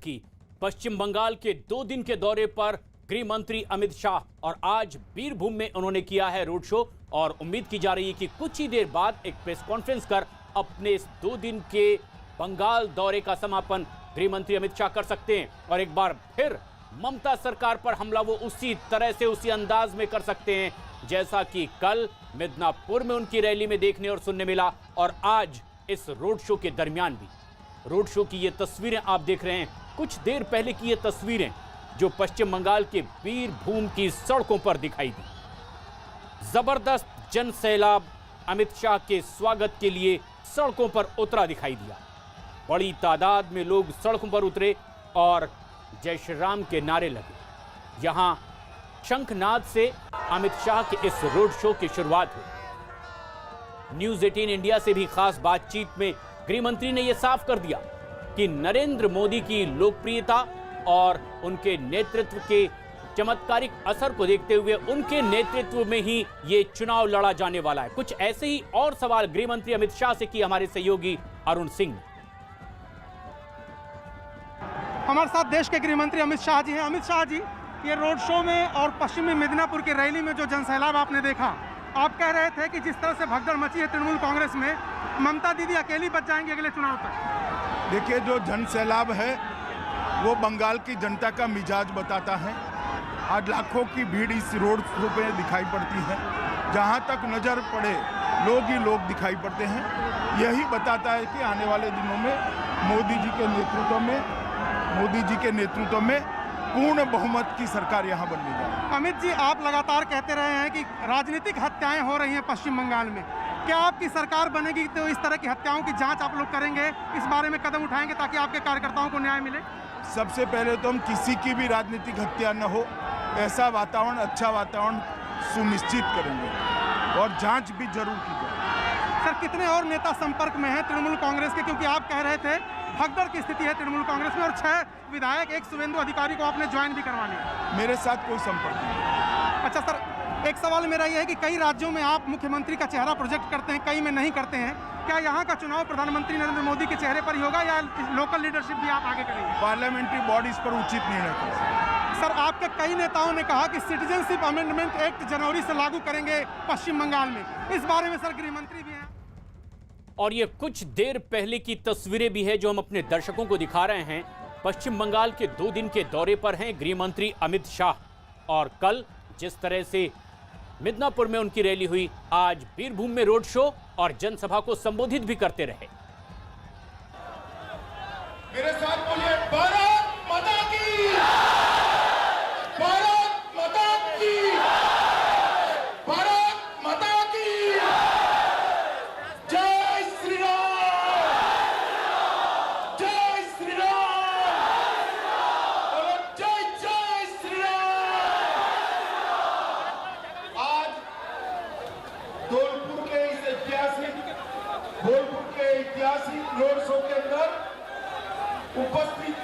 की। पश्चिम बंगाल के 2 दिन के दौरे पर गृह मंत्री अमित शाह और आज बीरभूम में उन्होंने किया है रोड शो और उम्मीद की जा रही है कि कुछ ही देर बाद एक प्रेस कॉन्फ्रेंस कर अपने इस 2 दिन के बंगाल दौरे का समापन गृह मंत्री अमित शाह कर सकते हैं और एक बार फिर ममता सरकार पर हमला वो उसी तरह से उसी अंदाज में कर सकते हैं जैसा कि कल मिदनापुर में उनकी रैली में देखने और सुनने मिला और आज इस रोड शो के दरमियान भी। रोड शो की ये तस्वीरें आप देख रहे हैं, कुछ देर पहले की ये तस्वीरें जो पश्चिम बंगाल के बीरभूम की सड़कों पर दिखाई दी। जबरदस्त जन सैलाब अमित शाह के स्वागत के लिए सड़कों पर उतरा दिखाई दिया। बड़ी तादाद में लोग सड़कों पर उतरे और जय श्री राम के नारे लगे। यहां शंखनाद से अमित शाह के इस रोड शो की शुरुआत हुई। न्यूज़ 18 इंडिया से भी खास बातचीत में गृह मंत्री ने यह साफ कर दिया कि नरेंद्र मोदी की लोकप्रियता और उनके नेतृत्व के चमत्कारिक असर को देखते हुए उनके नेतृत्व में ही ये चुनाव लड़ा जाने वाला है। कुछ ऐसे ही और सवाल गृह मंत्री अमित शाह से किए हमारे सहयोगी अरुण सिंह ने। हमारे साथ देश के गृह मंत्री अमित शाह जी हैं। अमित शाह जी, ये रोड शो में और पश्चिमी मिदनापुर की रैली में जो जनसैलाब आपने देखा, आप कह रहे थे कि जिस तरह से भगदड़ मची है तृणमूल कांग्रेस में, ममता दीदी अकेली बच जाएंगी अगले चुनाव तक। देखिए, जो जनसैलाब है वो बंगाल की जनता का मिजाज बताता है। आज लाखों की भीड़ इस रोड शो पे दिखाई पड़ती है। जहां तक नजर पड़े लोग ही लोग दिखाई पड़ते हैं। यही बताता है कि आने वाले दिनों में मोदी जी के नेतृत्व में पूर्ण बहुमत की सरकार यहां बनने जा रही है। अमित जी, आप लगातार कहते रहे हैं कि राजनीतिक हत्याएं हो रही हैं पश्चिम बंगाल में। क्या आपकी सरकार बनेगी तो इस तरह की हत्याओं की जांच आप लोग करेंगे, इस बारे में कदम उठाएंगे ताकि आपके कार्यकर्ताओं को न्याय मिले? सबसे पहले तो हम किसी की भी राजनीतिक हत्या न हो, ऐसा वातावरण, अच्छा वातावरण सुनिश्चित करेंगे और जांच भी जरूर की जाए। सर, कितने और नेता संपर्क में हैं तृणमूल कांग्रेस के? क्योंकि आप कह रहे थे भगदड़ की स्थिति है तृणमूल कांग्रेस में और 6 विधायक, एक शुभेंदु अधिकारी को आपने ज्वाइन भी करवा लिया। मेरे साथ कोई संपर्क नहीं। अच्छा सर, एक सवाल मेरा यह है कि कई राज्यों में आप मुख्यमंत्री का चेहरा प्रोजेक्ट करते हैं, कई में नहीं करते हैं। क्या यहाँ का चुनाव प्रधानमंत्री नरेंद्र मोदी के चेहरे पर ही होगा या लोकल लीडरशिप भी आप आगे करेंगे? पार्लियामेंट्री बॉडीज पर उचित निर्णय करें। सर, आपके कई नेताओं ने कहा कि सिटीजनशिप अमेंडमेंट एक्ट जनवरी से लागू करेंगे पश्चिम बंगाल में, इस बारे में सर गृह मंत्री भी हैं। और ये कुछ देर पहले की तस्वीरें भी है जो हम अपने दर्शकों को दिखा रहे हैं। पश्चिम बंगाल के 2 दिन के दौरे पर हैं गृह मंत्री अमित शाह और कल जिस तरह से मिदनापुर में उनकी रैली हुई, आज बीरभूम में रोड शो और जनसभा को संबोधित भी करते रहे। मेरे साथ बोलिए, भारत माता की, भारत माता की, भारत माता की, जय श्री राम, जय श्री राम, जय जय श्री राम। आज धौलपुर के ऐतिहासिक रोड शो के अंदर उपस्थित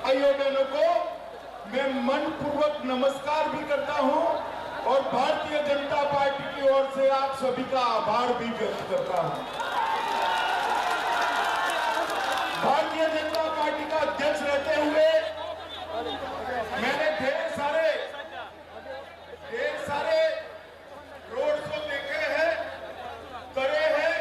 आयोजकों को मैं मनपूर्वक नमस्कार भी करता हूं और भारतीय जनता पार्टी की ओर से आप सभी का आभार भी व्यक्त करता हूं। भारतीय जनता पार्टी का अध्यक्ष रहते हुए मैंने ढेर सारे रोड शो देखे हैं, करे हैं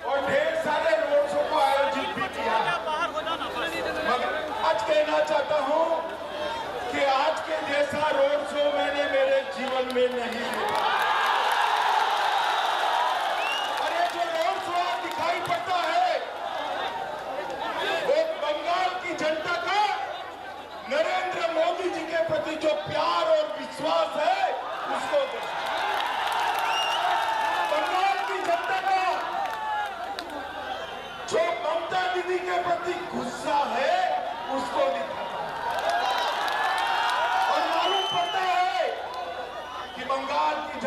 और ढेर सारे रोड शो को आयोजित भी किया है। मगर आज कहना चाहता हूं कि आज के जैसा रोड शो मैंने मेरे जीवन में नहीं देखा। और ये जो रोड शो आज दिखाई पड़ता है वो बंगाल की जनता का नरेंद्र मोदी जी के प्रति जो प्यार और विश्वास है उसको बंगाल की जनता का जो ममता दीदी के प्रति गुस्सा है उसको दिखाता है। और मालूम पड़ता है कि बंगाल की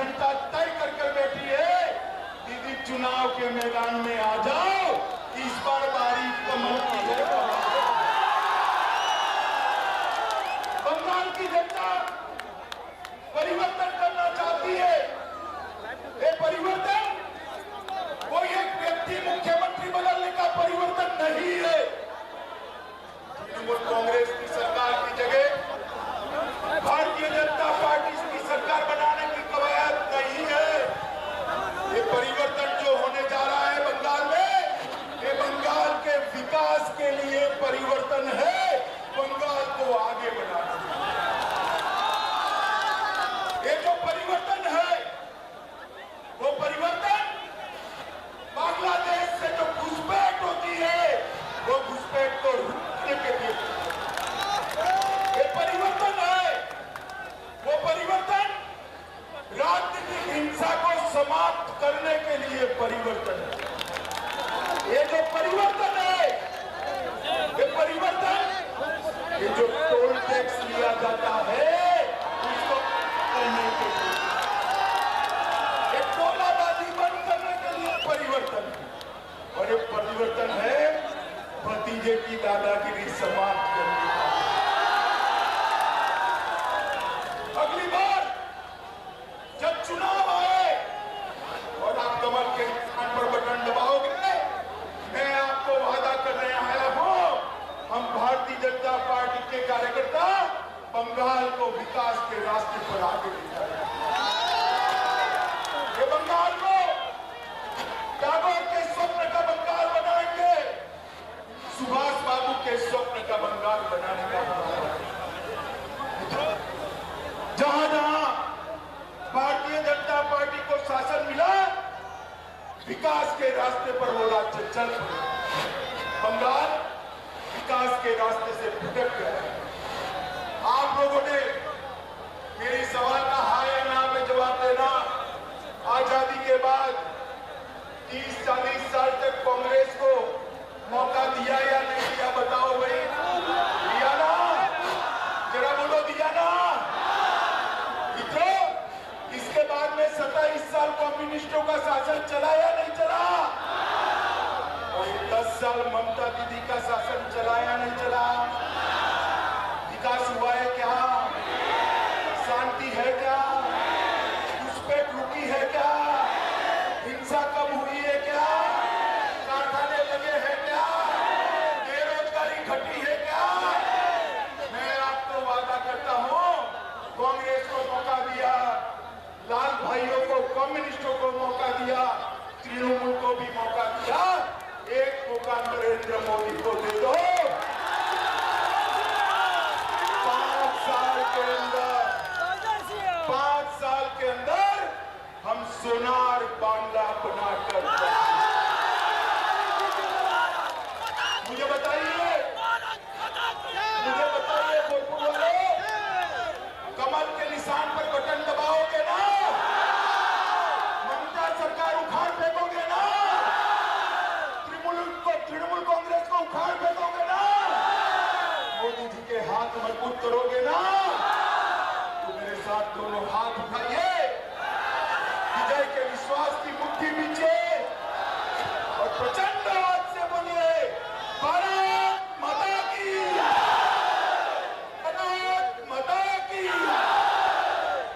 जनता पार्टी के कार्यकर्ता बंगाल को विकास के रास्ते पर आगे ले जा रहे हैं। ये बंगाल को टैगोर के स्वप्न का बंगाल बनाएंगे, सुभाष बाबू के स्वप्न का बंगाल बनाने का जहां जहां भारतीय जनता पार्टी को शासन मिला, विकास के रास्ते पर वो राज्य चल पड़े। बंगाल विकास के रास्ते से भटक गया। आप लोगों ने मेरी सवाल का हाँ या ना में जवाब देना। आजादी के बाद 30-40 साल तक कांग्रेस को मौका दिया या नहीं दिया, बताओ भाई। दिया ना? जरा बोलो, दिया ना? मित्रों, इसके बाद में 27 साल कम्युनिस्टों का शासन चला या नहीं चला? और 10 साल ममता दीदी का शासन चला या नहीं चला? विकास हुआ है क्या? शांति है क्या? घुसपैठ रुकी है क्या? हिंसा कम हुई है क्या? कारखाने लगे हैं क्या? बेरोजगारी घटी है क्या? मैं आपको वादा करता हूं, कांग्रेस को मौका दिया, लाल भाइयों को, कम्युनिस्टों को मौका दिया, तृणमूल को भी मौका दिया। एक मौका नरेंद्र मोदी को दे दो। 5 साल के अंदर हम सोनार बांग्ला बनाकर मुझे बताइए भोजपुर वालों, कमल के निशान पर बटन दबाओगे ना? ममता सरकार उखाड़ फेंकोगे ना? तृणमूल कांग्रेस को उखाड़ फेंकोगे ना? मोदी जी के हाथ मजबूत करोगे ना? तो मेरे साथ दोनों हाथ उठाइए, विजय के विश्वास की मुट्ठी बीचे और प्रचंड आवाज से बोलिए, भारत माता की, भारत माता की,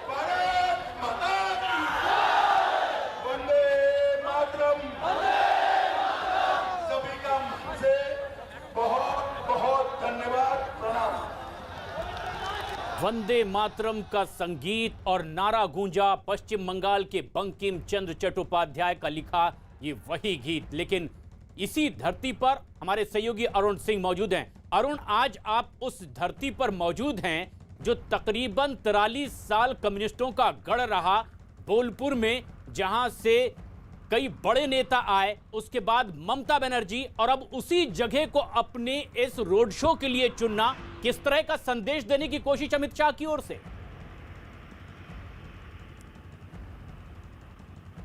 भारत माता की, वंदे मातरम। सभी का मुझसे बहुत बहुत धन्यवाद, प्रणाम। वंदे मातरम का संगीत और नारा गूंजा पश्चिम बंगाल के बंकिम चंद्र चट्टोपाध्याय का लिखा ये वही गीत। लेकिन इसी धरती पर हमारे सहयोगी अरुण सिंह मौजूद हैं। अरुण, आज आप उस धरती पर मौजूद हैं जो तकरीबन 43 साल कम्युनिस्टों का गढ़ रहा, बोलपुर में, जहां से कई बड़े नेता आए, उसके बाद ममता बनर्जी, और अब उसी जगह को अपने इस रोड शो के लिए चुनना, किस तरह का संदेश देने की कोशिश अमित शाह की ओर से?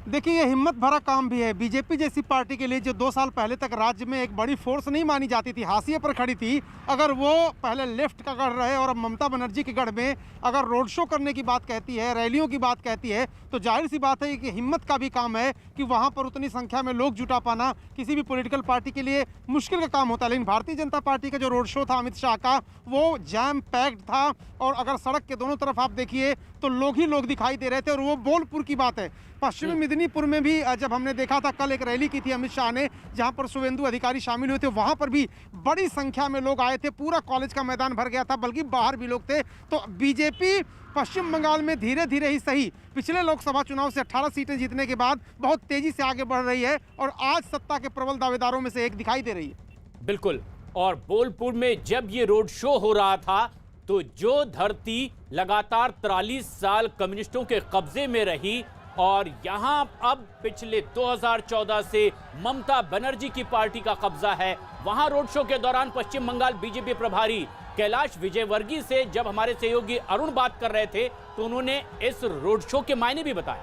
देखिए, ये हिम्मत भरा काम भी है बीजेपी जैसी पार्टी के लिए, जो 2 साल पहले तक राज्य में एक बड़ी फोर्स नहीं मानी जाती थी, हाशिए पर खड़ी थी। अगर वो पहले लेफ्ट का गढ़ रहे और अब ममता बनर्जी के गढ़ में अगर रोड शो करने की बात कहती है, रैलियों की बात कहती है, तो जाहिर सी बात है कि हिम्मत का भी काम है कि वहाँ पर उतनी संख्या में लोग जुटा पाना किसी भी पॉलिटिकल पार्टी के लिए मुश्किल का काम होता है। लेकिन भारतीय जनता पार्टी का जो रोड शो था अमित शाह का, वो जैम पैक्ड था, और अगर सड़क के दोनों तरफ आप देखिए तो लोग ही लोग दिखाई दे रहे थे। और वो बोलपुर की बात है, पश्चिमी मेदिनीपुर में भी जब हमने देखा था, कल एक रैली की थी अमित शाह ने, जहां पर शुभेंदु अधिकारी शामिल हुए थे, वहां पर भी बड़ी संख्या में लोग आए थे, पूरा कॉलेज का मैदान भर गया था, बल्कि बाहर भी लोग थे। तो बीजेपी पश्चिम बंगाल में धीरे धीरे ही सही, पिछले लोकसभा चुनाव से 18 सीटें जीतने के बाद बहुत तेजी से आगे बढ़ रही है, और आज सत्ता के प्रबल दावेदारों में से एक दिखाई दे रही है। बिल्कुल। और बोलपुर में जब ये रोड शो हो रहा था, तो जो धरती लगातार 43 साल कम्युनिस्टों के कब्जे में रही, और यहां अब पिछले 2014 से ममता बनर्जी की पार्टी का कब्जा है, वहां रोड शो के दौरान पश्चिम बंगाल बीजेपी प्रभारी कैलाश विजयवर्गीय से जब हमारे सहयोगी अरुण बात कर रहे थे, तो उन्होंने इस रोड शो के मायने भी बताए।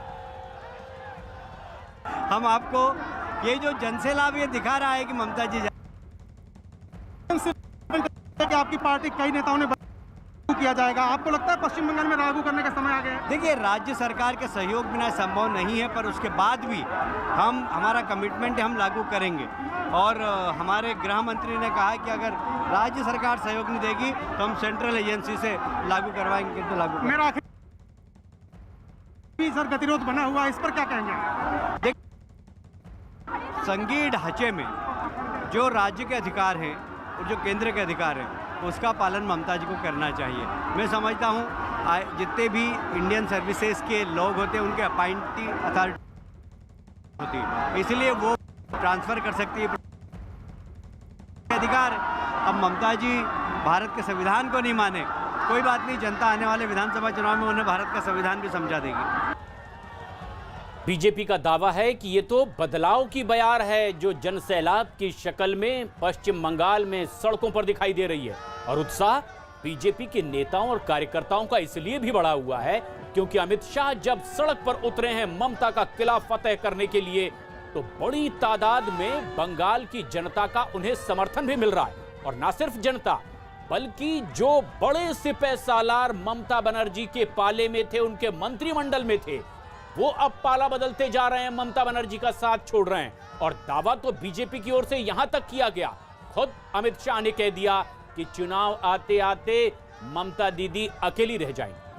हम आपको ये जो जनसैलाब ये दिखा रहा है कि ममता जी कि आपकी पार्टी कई नेताओं ने किया जाएगा, आपको लगता है पश्चिम बंगाल में लागू करने का समय आ गया है? देखिए, राज्य सरकार के सहयोग बिना संभव नहीं है, पर उसके बाद भी हमारा कमिटमेंट है, हम लागू करेंगे। और हमारे गृह मंत्री ने कहा कि अगर राज्य सरकार सहयोग नहीं देगी तो हम सेंट्रल एजेंसी से लागू करवाएंगे, तो लागू मेरा सर गतिरोध बना हुआ है, इस पर क्या कहेंगे? संघीय ढांचे में जो राज्य के अधिकार हैं और जो केंद्र के अधिकार है उसका पालन ममता जी को करना चाहिए। मैं समझता हूँ जितने भी इंडियन सर्विसेज के लोग होते हैं उनके अपॉइंटी अथॉरिटी होती है, इसलिए वो ट्रांसफ़र कर सकती है अधिकार। अब ममता जी भारत के संविधान को नहीं माने, कोई बात नहीं, जनता आने वाले विधानसभा चुनाव में उन्हें भारत का संविधान भी समझा देगी। बीजेपी का दावा है कि ये तो बदलाव की बयार है जो जनसैलाब की शक्ल में पश्चिम बंगाल में सड़कों पर दिखाई दे रही है। और उत्साह बीजेपी के नेताओं और कार्यकर्ताओं का इसलिए भी बढ़ा हुआ है क्योंकि अमित शाह जब सड़क पर उतरे हैं ममता का किला फतेह करने के लिए, तो बड़ी तादाद में बंगाल की जनता का उन्हें समर्थन भी मिल रहा है। और ना सिर्फ जनता बल्कि जो बड़े सिपह सालार ममता बनर्जी के पाले में थे, उनके मंत्रिमंडल में थे, वो अब पाला बदलते जा रहे हैं, ममता बनर्जी का साथ छोड़ रहे हैं। और दावा तो बीजेपी की ओर से यहां तक किया गया, खुद अमित शाह ने कह दिया कि चुनाव आते आते ममता दीदी अकेली रह जाएंगी।